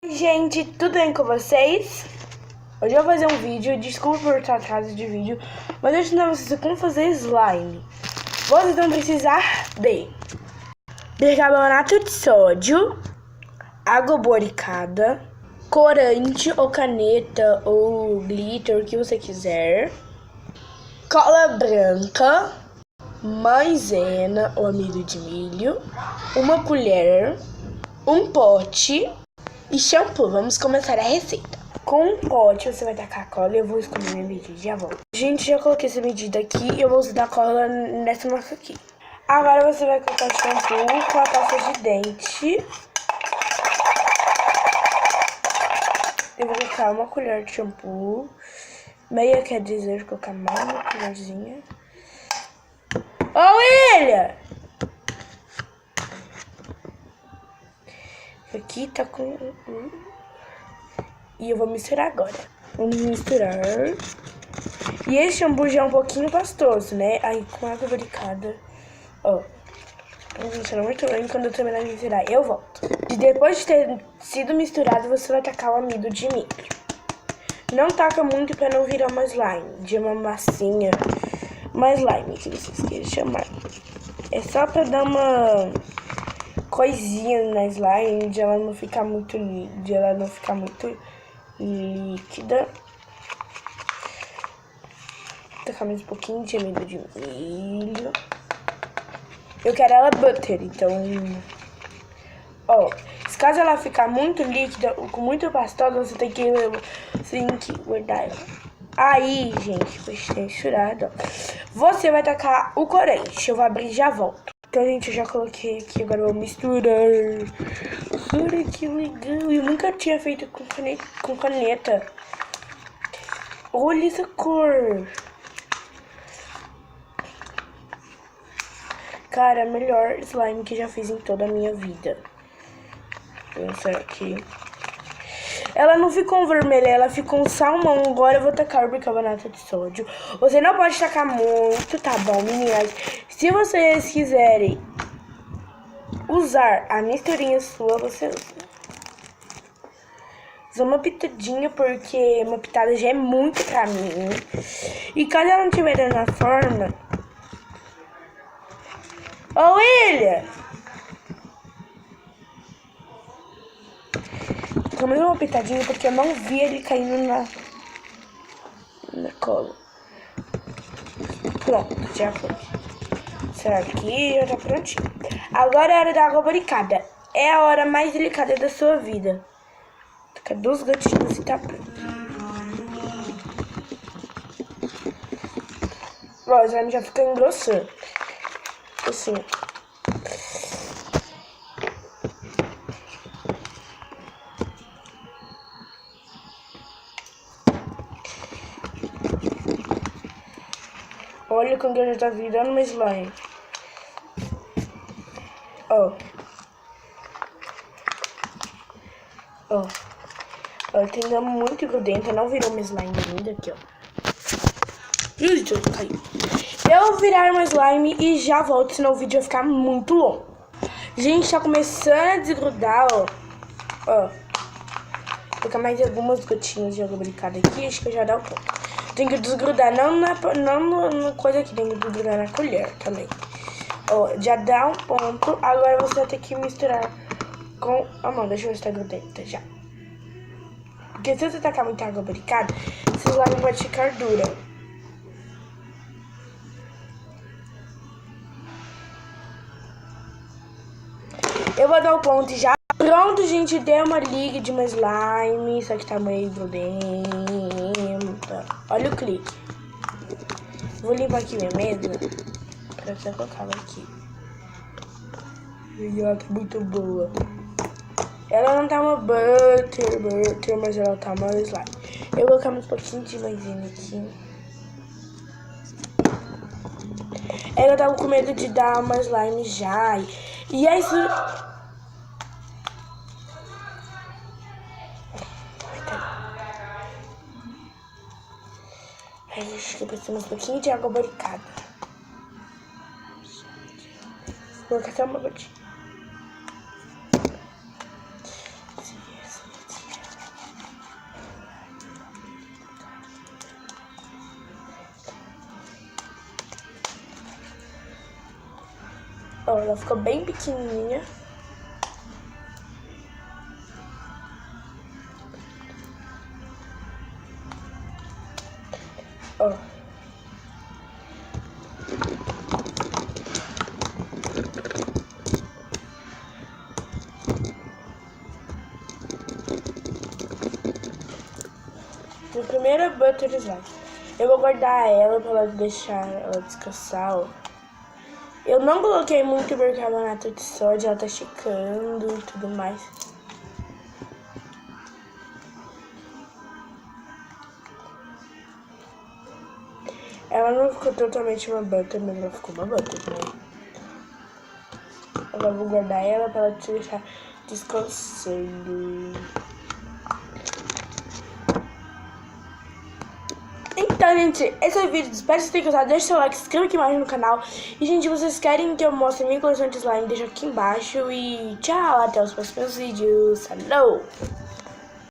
Gente, tudo bem com vocês? Hoje eu vou fazer um vídeo, desculpa por estar atrás de vídeo, mas eu ensinar vocês como fazer slime. Vocês vão precisar de bicarbonato de sódio, água boricada, corante ou caneta ou glitter, o que você quiser, cola branca, maisena ou amido de milho, uma colher, um pote e shampoo. Vamos começar a receita. Com um pote você vai tacar cola. Eu vou escolher minha medida e já volto. Gente, já coloquei essa medida aqui e eu vou usar a cola nessa marca aqui. Agora você vai colocar shampoo com a pasta de dente. Eu vou colocar uma colher de shampoo. Meia, quer dizer, vou colocar mais uma colherzinha. Ô, William! Aqui tá com... E eu vou misturar agora. Vamos misturar. E esse shampoo já é um pouquinho pastoso, né? Aí com água boricada. Ó. Vamos misturar muito bem. Quando eu terminar de misturar, eu volto. E depois de ter sido misturado, você vai tacar o amido de milho. Não taca muito pra não virar uma slime. De uma massinha. Uma slime, que vocês queiram chamar. É só pra dar uma coisinha na slime, de ela não ficar muito líquida. Vou tacar mais um pouquinho de amido de milho. Eu quero ela butter, então... Ó, se caso ela ficar muito líquida, com muito pastosa, você tem que guardar ela. Aí, gente, depois de ter misturado, ó, você vai tacar o corante. Eu vou abrir e já volto. Então, gente, eu já coloquei aqui, agora eu vou misturar. Olha que legal, eu nunca tinha feito com caneta. Olha essa cor. Cara, a melhor slime que já fiz em toda a minha vida. Vou pensar aqui. Ela não ficou vermelha, ela ficou um salmão. Agora eu vou tacar o bicarbonato de sódio. Você não pode tacar muito, tá bom, meninas? Se vocês quiserem usar a misturinha sua, você usa. Usa uma pitadinha, porque uma pitada já é muito pra mim. E caso ela não estiver dando a forma... Ô, William! Tô mais uma pitadinha porque eu não vi ele caindo na cola. Pronto, já foi. Será que já tá prontinho? Agora é a hora da água boricada. É a hora mais delicada da sua vida. Fica 2 gotinhas e tá pronto. Ó, o slime já fica engrossando. Assim. Olha como ele já tá virando uma slime. Ó. Ó. Ó, tem dando muito grudenta. Não virou uma slime ainda. Aqui, ó. Isso, caiu. Eu vou virar uma slime e já volto, senão o vídeo vai ficar muito longo. Gente, tá começando a desgrudar, ó. Ó. Vou colocar mais algumas gotinhas de água boricada aqui. Acho que já dá o ponto. Tem que desgrudar, não na coisa aqui, tem que desgrudar na colher também. Ó, já dá um ponto. Agora você vai ter que misturar com a mão. Deixa eu ver se tá grudenta já. Porque se você tacar muita água boricada, esse slime pode ficar dura. Eu vou dar o ponto já. Pronto, gente, deu uma liga de uma slime. Só que tá meio grudenta. Olha o clique. Vou limpar aqui minha mesa pra você colocar ela aqui. E ela tá muito boa. Ela não tá uma butter, mas ela tá uma slime. Eu vou colocar um pouquinho de maisena aqui. Ela tava com medo de dar uma slime já. E aí, acho que eu preciso um pouquinho de água boricada. Vou colocar só uma gotinha. Ó, ela ficou bem pequenininha. Ó. A primeira butter slime. Eu vou guardar ela pra deixar ela descansar, ó. Eu não coloquei muito bicarbonato de sódio, ela tá esticando e tudo mais. Ela não ficou totalmente uma butter, mas ela ficou uma butter, né? Agora eu vou guardar ela pra ela deixar descansando. Então, gente, esse é o vídeo. Espero que vocês tenham gostado. Deixa seu like, se inscreva aqui embaixo no canal. E, gente, se vocês querem que eu mostre minha coleção de slime, deixa aqui embaixo. E tchau, até os próximos vídeos. Falou!